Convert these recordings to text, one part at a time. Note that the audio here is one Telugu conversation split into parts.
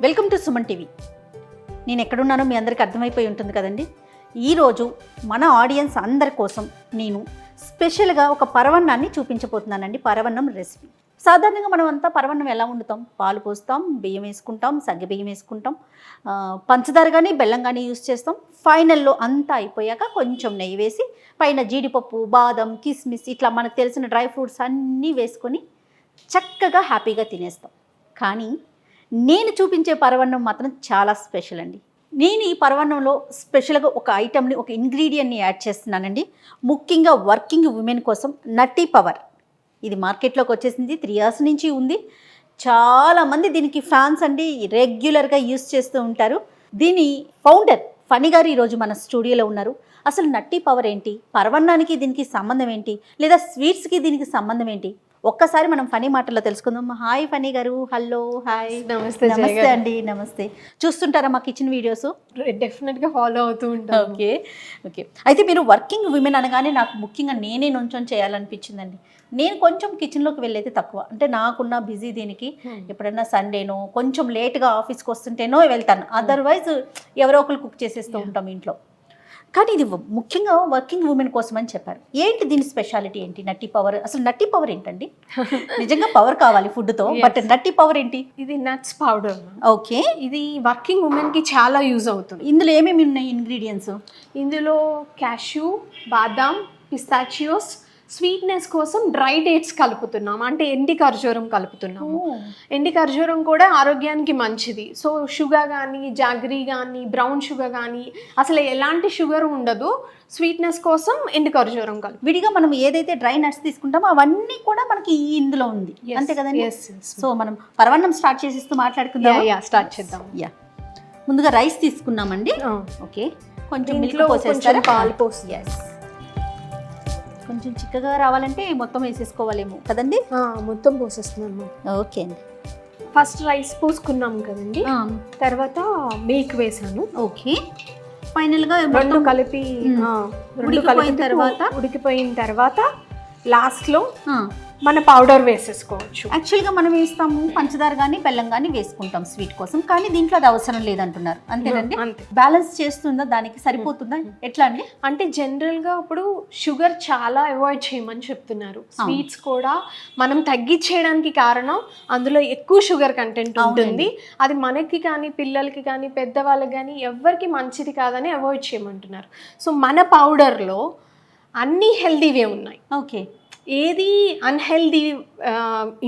Welcome to Suman TV. నేను ఎక్కడున్నానో మీ అందరికీ అర్థమైపోయి ఉంటుంది కదండి. ఈరోజు మన ఆడియన్స్ అందరి కోసం నేను స్పెషల్గా ఒక పరవన్నాన్ని చూపించబోతున్నానండి. పరవన్నం రెసిపీ. సాధారణంగా మనం అంతా పరవన్నం ఎలా వండుతాం? పాలు పోస్తాం, బియ్యం వేసుకుంటాం, సగ్గు బియ్యం వేసుకుంటాం, పంచదార కానీ బెల్లం కానీ యూస్ చేస్తాం. ఫైనల్లో అంతా అయిపోయాక కొంచెం నెయ్యి వేసి పైన జీడిపప్పు, బాదం, కిస్మిస్ ఇట్లా మనకు తెలిసిన డ్రై ఫ్రూట్స్ అన్నీ వేసుకొని చక్కగా హ్యాపీగా తినేస్తాం. కానీ నేను చూపించే పరవన్నం మాత్రం చాలా స్పెషల్ అండి. నేను ఈ పరవన్నంలో స్పెషల్గా ఒక ఐటమ్ని, ఒక ఇంగ్రీడియంట్ని యాడ్ చేస్తున్నానండి. ముఖ్యంగా వర్కింగ్ ఉమెన్ కోసం నట్టి పవర్. ఇది మార్కెట్లోకి వచ్చేసింది, 3 years నుంచి ఉంది. చాలామంది దీనికి ఫ్యాన్స్ అండి, రెగ్యులర్గా యూస్ చేస్తూ ఉంటారు. దీని ఫౌండర్ ఫణి గారు ఈరోజు మన స్టూడియోలో ఉన్నారు. అసలు నట్టి పవర్ ఏంటి, పరవన్నానికి దీనికి సంబంధం ఏంటి, లేదా స్వీట్స్కి దీనికి సంబంధం ఏంటి, ఒక్కసారి మనం ఫనీ మాటల్లో తెలుసుకుందాం. హాయ్ ఫనీ గారు. హలో. హాయ్. నమస్తే. నమస్తే అండి. నమస్తే. చూస్తుంటారా మా కిచెన్ వీడియోస్? డెఫినెట్గా ఫాలో అవుతూ ఉంటాను. Okay okay. అయితే మీరు వర్కింగ్ విమెన్ అనగానే నాకు ముఖ్యంగా నేనే నుంచొని చేయాలనిపించిందండి. నేను కొంచెం కిచెన్లోకి వెళ్ళేది తక్కువ, అంటే నాకున్న బిజీ దీనికి ఎప్పుడైనా సండేనో కొంచెం లేట్గా ఆఫీస్కి వస్తుంటేనో వెళ్తాను. అదర్వైజ్ ఎవరో ఒకరు కుక్ చేసేస్తూ ఉంటాం ఇంట్లో. కానీ ఇది ముఖ్యంగా వర్కింగ్ ఉమెన్ కోసం అని చెప్పారు. ఏంటి దీని స్పెషాలిటీ ఏంటి? నట్టి పవర్, అసలు నట్టి పవర్ ఏంటండి? నిజంగా పవర్ కావాలి ఫుడ్తో, బట్ నట్టి పవర్ ఏంటి? ఇది నట్స్ పౌడర్. ఓకే. ఇది వర్కింగ్ ఉమెన్కి చాలా యూజ్ అవుతుంది. ఇందులో ఏమేమి ఉన్నాయి ఇంగ్రీడియంట్స్? ఇందులో క్యాష్యూ, బాదాం, పిస్తాచియోస్, స్వీట్నెస్ కోసం డ్రై డేట్స్ కలుపుతున్నాం, అంటే ఎండి ఖర్జూరం కలుపుతున్నాము. ఎండి ఖర్జూరం కూడా ఆరోగ్యానికి మంచిది. సో షుగర్ కానీ, జాగరీ కానీ, బ్రౌన్ షుగర్ కానీ అసలు ఎలాంటి షుగర్ ఉండదు. స్వీట్నెస్ కోసం ఎండి ఖర్జూరం కలుపు. విడిగా మనం ఏదైతే డ్రై నట్స్ తీసుకుంటామో అవన్నీ కూడా మనకి ఇందులో ఉంది, అంతే కదండి? సో మనం పరవన్నం స్టార్ట్ చేసేస్తూ మాట్లాడుకుందాం. స్టార్ట్ చేద్దాం. యా, ముందుగా రైస్ తీసుకున్నామండి. ఓకే, కొంచెం మిల్క్ పోసేస్తారా? పాలు పోసి. కొంచెం చిక్కగా రావాలంటే మొత్తం వేసేసుకోవాలేమో కదండి? మొత్తం పోసేస్తున్నాము. ఓకే అండి. ఫస్ట్ రైస్ పోసుకున్నాం కదండి, తర్వాత మిల్క్ వేసాను. ఓకే. ఫైనల్గా రెండు కలిపి ఉడికిపోయిన తర్వాత లాస్ట్లో మన పౌడర్ వేసేసుకోవచ్చు. యాక్చువల్గా మనం వేస్తాము పంచదార కానీ బెల్లం కానీ వేసుకుంటాం స్వీట్ కోసం, కానీ దీంట్లో అది అవసరం లేదంటున్నారు, అంతేనండి? అంతే. బ్యాలెన్స్ చేస్తుందా, దానికి సరిపోతుందా, ఎట్లా అండి? అంటే జనరల్గా ఇప్పుడు షుగర్ చాలా అవాయిడ్ చేయమని చెప్తున్నారు. స్వీట్స్ కూడా మనం తగ్గించేయడానికి కారణం అందులో ఎక్కువ షుగర్ కంటెంట్ ఉంటుంది. అది మనకి కానీ, పిల్లలకి కానీ, పెద్దవాళ్ళకి కానీ ఎవరికి మంచిది కాదని అవాయిడ్ చేయమంటున్నారు. సో మన పౌడర్లో అన్ని హెల్దీవే ఉన్నాయి. ఓకే. ఏది అన్హెల్దీ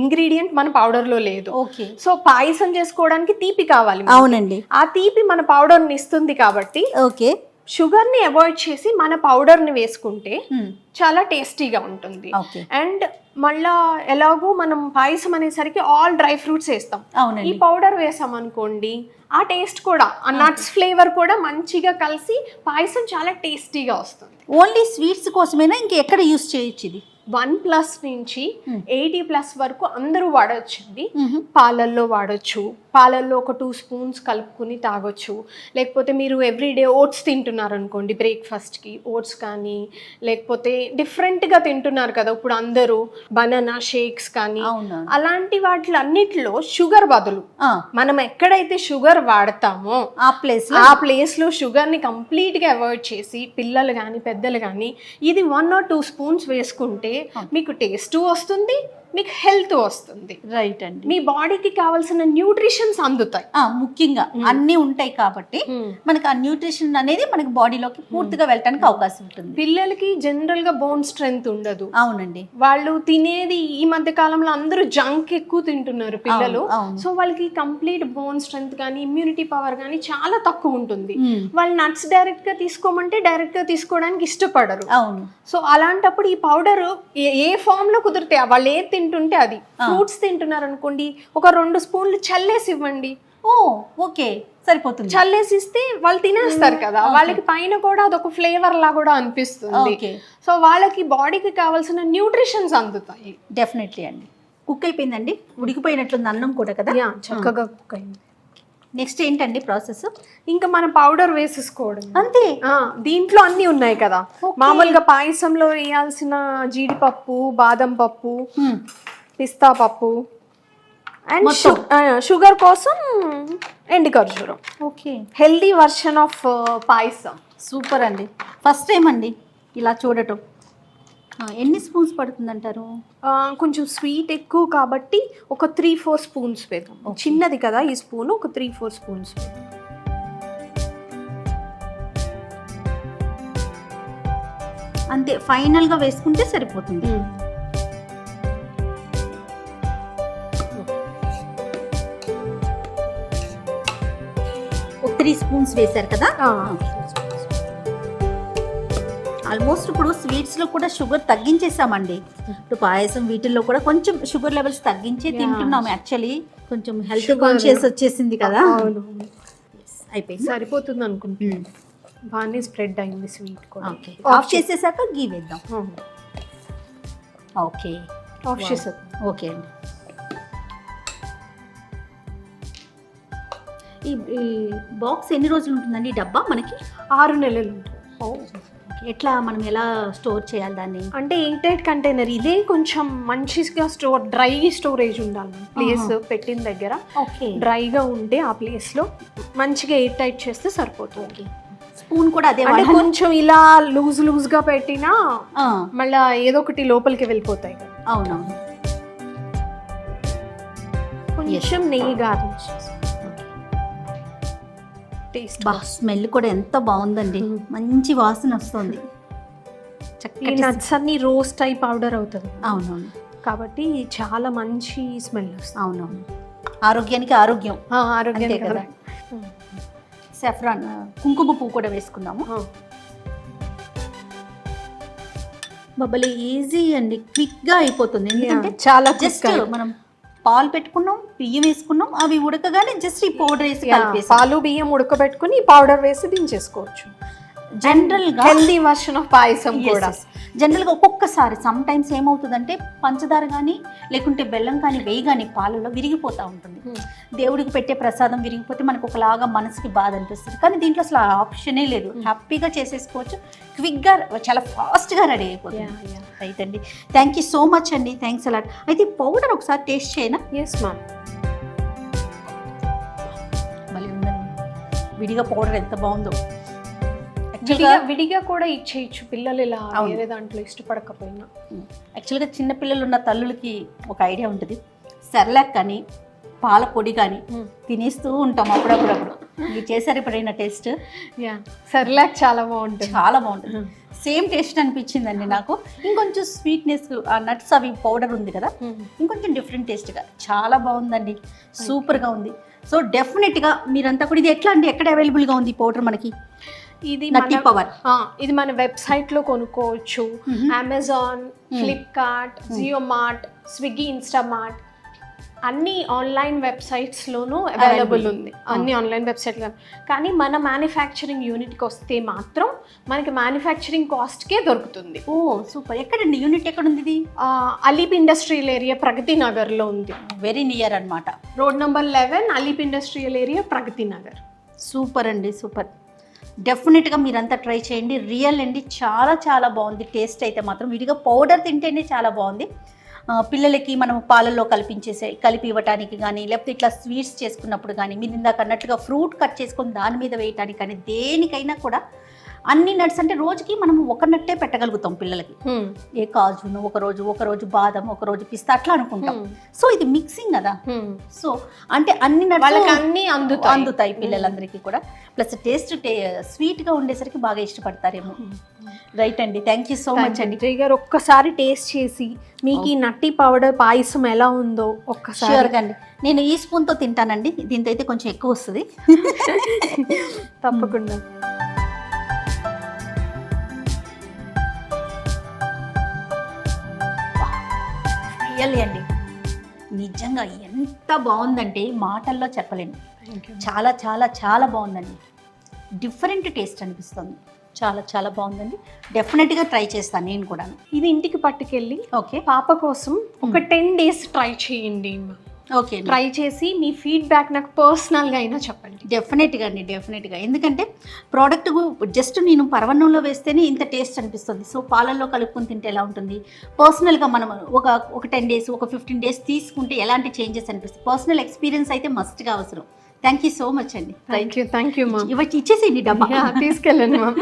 ఇంగ్రీడియంట్ మన పౌడర్లో లేదు. ఓకే. సో పాయసం చేసుకోవడానికి తీపి కావాలి. అవునండి. ఆ తీపి మన పౌడర్ని ఇస్తుంది కాబట్టి ఓకే, షుగర్ని అవాయిడ్ చేసి మన పౌడర్ని వేసుకుంటే చాలా టేస్టీగా ఉంటుంది. అండ్ మళ్ళా ఎలాగో మనం పాయసం అనేసరికి ఆల్ డ్రై ఫ్రూట్స్ వేస్తాం. ఈ పౌడర్ వేసాం అనుకోండి, ఆ టేస్ట్ కూడా, ఆ నట్స్ ఫ్లేవర్ కూడా మంచిగా కలిసి పాయసం చాలా టేస్టీగా వస్తుంది. ఓన్లీ స్వీట్స్ కోసమేనా, ఇంకెక్కడ యూస్ చేయొచ్చు ఇది? 1+ నుంచి 80+ వరకు అందరూ వాడొచ్చండి. పాలల్లో వాడచ్చు, పాలల్లో ఒక 2 spoons కలుపుకుని తాగొచ్చు. లేకపోతే మీరు ఎవ్రీడే ఓట్స్ తింటున్నారు అనుకోండి, బ్రేక్ఫాస్ట్కి ఓట్స్ కానీ, లేకపోతే డిఫరెంట్గా తింటున్నారు కదా ఇప్పుడు అందరూ, బనానా షేక్స్ కానీ, అలాంటి వాటిలన్నిటిలో షుగర్ బదులు మనం ఎక్కడైతే షుగర్ వాడతామో ఆ ప్లేస్లో షుగర్ని కంప్లీట్గా అవాయిడ్ చేసి పిల్లలు కానీ పెద్దలు కానీ ఇది 1 or 2 spoons వేసుకుంటే మీకు టేస్ట్ వస్తుంది, మీకు హెల్త్ వస్తుంది. రైట్ అండి. మీ బాడీకి కావాల్సిన న్యూట్రిషన్స్ అందుతాయి. ముఖ్యంగా అన్నీ ఉంటాయి కాబట్టి మనకి ఆ న్యూట్రిషన్ అనేది మనకి బాడీలోకి పూర్తిగా వెళ్ళడానికి అవకాశం ఉంటుంది. పిల్లలకి జనరల్ గా బోన్ స్ట్రెంగ్త్ ఉండదు. అవునండి. వాళ్ళు తినేది ఈ మధ్య కాలంలో అందరూ జంక్ ఎక్కువ తింటున్నారు పిల్లలు. సో వాళ్ళకి కంప్లీట్ బోన్ స్ట్రెంగ్త్ కానీ, ఇమ్యూనిటీ పవర్ కానీ చాలా తక్కువ ఉంటుంది. వాళ్ళు నట్స్ డైరెక్ట్ గా తీసుకోమంటే డైరెక్ట్ గా తీసుకోవడానికి ఇష్టపడరు. అవును. సో అలాంటప్పుడు ఈ పౌడర్ ఏ ఫామ్ లో కుదిరితే వాళ్ళు ఏ తింటుంటే అది, ఫ్రూట్స్ తింటున్నారు అనుకోండి, ఒక 2 spoons చల్లేసి ఇవ్వండి. ఓకే, సరిపోతుంది. చల్లేసి ఇస్తే వాళ్ళు తినేస్తారు కదా, వాళ్ళకి పైన కూడా అదొక ఫ్లేవర్ లా కూడా అనిపిస్తుంది. సో వాళ్ళకి బాడీకి కావాల్సిన న్యూట్రిషన్స్ అందుతాయి. డెఫినెట్లీ అండి. కుక్ అయిపోయిందండి, ఉడికిపోయినట్లుంది అన్నం కూడా కదా, చక్కగా కుక్ అయింది. నెక్స్ట్ ఏంటండి ప్రాసెస్? ఇంకా మన పౌడర్ వేసేసుకోవడం అంతే. దీంట్లో అన్ని ఉన్నాయి కదా, మామూలుగా పాయసంలో వేయాల్సిన జీడిపప్పు, బాదం పప్పు, పిస్తా పప్పు, అండ్ మొత్తం. షుగర్ కోసం ఎండు ఖర్జూరం. Okay, healthy version of payasam. Super అండి. ఫస్ట్ టైం అండి ఇలా చూడటం. ఎన్ని స్పూన్స్ పడుతుందంటారు? కొంచెం స్వీట్ ఎక్కువ కాబట్టి ఒక 3-4 స్పూన్స్ వేద్దాం. చిన్నది కదా ఈ స్పూన్, ఒక 3-4 స్పూన్స్ వేద్దాం. అంతే, ఫైనల్గా వేసుకుంటే సరిపోతుంది. ఒక 3 స్పూన్స్ వేశారు కదా. ఆల్మోస్ట్ ఇప్పుడు స్వీట్స్లో కూడా షుగర్ తగ్గించేసామండి. ఇప్పుడు పాయసం వీటిల్లో కూడా కొంచెం షుగర్ లెవెల్స్ తగ్గించే తింటున్నాం. యాక్చువల్లీ కొంచెం హెల్త్ కాన్షియస్ వచ్చేసింది కదా. అయిపోయింది, సరిపోతుంది అనుకుంటున్నాను. బాగానే స్ప్రెడ్ అయింది స్వీట్ కూడా. ఓకే, ఆఫ్ చేసేసాక గీ వేద్దాం. ఓకే, ఆఫ్ చేసేద్దాం. ఓకే అండి. ఈ బాక్స్ ఎన్ని రోజులు ఉంటుందండి ఈ డబ్బా మనకి? 6 నెలలు ఉంటుంది. ఎట్లా మనం ఎలా స్టోర్ చేయాలి దాన్ని? అంటే ఎయిట్ ఎయిట్ కంటైనర్. ఇదే కొంచెం మంచిగా డ్రై స్టోరేజ్ ఉండాలి ప్లేస్ పెట్టిన దగ్గర. ఓకే, డ్రైగా ఉంటే ఆ ప్లేస్లో మంచిగా ఎయిట్ ఎయిట్ చేస్తే సరిపోతుంది. స్పూన్ కూడా అదే అంటే కొంచెం ఇలా లూజ్గా పెట్టినా మళ్ళీ ఏదో ఒకటి లోపలికి వెళ్ళిపోతాయి కదా. అవునవును. కొంచెం నెయ్యి గార్నిష్. టేస్ట్ స్మెల్ కూడా ఎంత బాగుందండి, మంచి వాసన వస్తుంది. ఈ నట్స్ అన్ని రోస్ట్ అయి పౌడర్ అవుతుంది. అవునవును, కాబట్టి చాలా మంచి స్మెల్ వస్తుంది. అవునవును. ఆరోగ్యానికి ఆరోగ్యం. ఆరోగ్యం కదా. సాఫ్రాన్, కుంకుమ పువ్వు కూడా వేసుకుందాము. బబ్బలి ఈజీ అండి, క్విక్గా అయిపోతుంది. ఎందుకంటే చాలా జస్ట్ మనం పాలు పెట్టుకున్నాం, బియ్యం వేసుకున్నాం, అవి ఉడకగానే జస్ట్ ఈ పౌడర్ వేసి కలిపేసి, పాలు బియ్యం ఉడకబెట్టుకుని పౌడర్ వేసి దించేసుకోవచ్చు. జనరల్గా హెల్దీ వర్షన్ ఆఫ్ పాయసం కూడా. జనరల్గా ఒక్కొక్కసారి సమ్ టైమ్స్ ఏమవుతుందంటే పంచదార కానీ లేకుంటే బెల్లం కానీ వేయగానే పాలలో విరిగిపోతూ ఉంటుంది. దేవుడికి పెట్టే ప్రసాదం విరిగిపోతే మనకు ఒకలాగా మనసుకి బాధ అనిపిస్తుంది. కానీ దీంట్లో అసలు ఆప్షనే లేదు, హ్యాపీగా చేసేసుకోవచ్చు. క్విక్గా చాలా ఫాస్ట్గా రెడీ అయిపోతుంది. రైట్ అండి, థ్యాంక్ యూ సో మచ్ అండి, థ్యాంక్స్ అలాట్. అయితే పౌడర్ ఒకసారి టేస్ట్ చేయనా? Yes ma'am. మళ్ళీ ఉందండి, విడిగా పౌడర్ ఎంత బాగుందో. విడిగా కూడా ఇచ్చేయచ్చు పిల్లలు, ఇలా వేరే దాంట్లో ఇష్టపడకపోయినా. యాక్చువల్గా చిన్నపిల్లలు ఉన్న తల్లులకి ఒక ఐడియా ఉంటుంది. సెర్లాక్ కానీ పాల పొడి కానీ తినేస్తూ ఉంటాం అప్పుడప్పుడు. మీరు చేశారు ఎప్పుడైనా టేస్ట్? సెర్లాక్ చాలా బాగుంటుంది, చాలా బాగుంటుంది. సేమ్ టేస్ట్ అనిపించిందండి నాకు. ఇంకొంచెం స్వీట్నెస్, ఆ నట్స్ అవి పౌడర్ ఉంది కదా, ఇంకొంచెం డిఫరెంట్ టేస్ట్గా చాలా బాగుందండి, సూపర్గా ఉంది. సో డెఫినెట్గా మీరంతా కూడా, ఇది ఎట్లా అండి, ఎక్కడ అవైలబుల్గా ఉంది ఈ పౌడర్ మనకి? ఇది పవర్, ఇది మన వెబ్సైట్లో కొనుక్కోవచ్చు. Amazon, Flipkart, Jio Mart, Swiggy, Instamart అన్ని ఆన్లైన్ వెబ్సైట్స్లోనూ అవైలబుల్ ఉంది. అన్ని ఆన్లైన్ వెబ్సైట్లు. కానీ మన మ్యానుఫ్యాక్చరింగ్ యూనిట్కి వస్తే మాత్రం మనకి మ్యానుఫ్యాక్చరింగ్ కాస్ట్కే దొరుకుతుంది. ఓ సూపర్. ఎక్కడండి యూనిట్, ఎక్కడుంది ఇది? అలీప్ ఇండస్ట్రియల్ ఏరియా, ప్రగతి నగర్లో ఉంది. వెరీ నియర్ అనమాట. Road number 11, అలీప్ industrial area, Pragathi Nagar. Super అండి, సూపర్. డెఫినెట్గా మీరంతా ట్రై చేయండి. రియల్ అండి, చాలా చాలా బాగుంది. టేస్ట్ అయితే మాత్రం విడిగా పౌడర్ తింటేనే చాలా బాగుంది. పిల్లలకి మనం పాలల్లో కలిపి ఇవ్వటానికి కానీ, లేకపోతే ఇట్లా స్వీట్స్ చేసుకున్నప్పుడు కానీ, మీరు ఇందాక అన్నట్టుగా ఫ్రూట్ కట్ చేసుకొని దాని మీద వేయటానికి కానీ, దేనికైనా కూడా అన్ని నట్స్ అంటే రోజుకి మనం ఒక నట్టే పెట్టగలుగుతాం పిల్లలకి. ఏ కాజును ఒకరోజు బాదం, ఒకరోజు పిస్తా అట్లా అనుకుంటాం. సో ఇది మిక్సింగ్ కదా, సో అంటే అన్ని నట్స్ అన్ని అందుతాయి పిల్లలందరికీ కూడా. ప్లస్ టేస్ట్ స్వీట్గా ఉండేసరికి బాగా ఇష్టపడతారేమో. రైట్ అండి, థ్యాంక్ యూ సో మచ్ అండి. జై గారు ఒక్కసారి టేస్ట్ చేసి మీకు ఈ నట్టి పౌడర్ పాయసం ఎలా ఉందో ఒక్కసారి. ష్యూర్గా అండి, నేను ఈ స్పూన్తో తింటానండి, దీంతో అయితే కొంచెం ఎక్కువ వస్తుంది. తప్పకుండా. రియల్లీ అండి, నిజంగా ఎంత బాగుందంటే మాటల్లో చెప్పలేను. చాలా చాలా చాలా బాగుందండి, డిఫరెంట్ టేస్ట్ అనిపిస్తుంది. చాలా చాలా బాగుందండి, డెఫినెట్గా ట్రై చేస్తాను నేను కూడా. ఇది ఇంటికి పట్టుకెళ్ళి ఓకే పాప కోసం ఒక 10 days ట్రై చేయండి. ఓకే ట్రై చేసి మీ ఫీడ్బ్యాక్ నాకు పర్సనల్గా అయినా చెప్పండి. డెఫినెట్గా అండి, డెఫినెట్గా. ఎందుకంటే ప్రోడక్ట్ జస్ట్ నేను పరవన్నంలో వేస్తేనే ఇంత టేస్ట్ అనిపిస్తుంది. సో పాలల్లో కలుపుకొని తింటే ఎలా ఉంటుంది, పర్సనల్గా మనం ఒక 10 days ఒక 15 days తీసుకుంటే ఎలాంటి చేంజెస్ అనిపిస్తుంది, పర్సనల్ ఎక్స్పీరియన్స్ అయితే మస్ట్గా అవసరం. థ్యాంక్ యూ సో మచ్ అండి. Thank you ma'am. ఇచ్చేసేయండి డబ్బా. తీసుకెళ్ళండి మ్యామ్.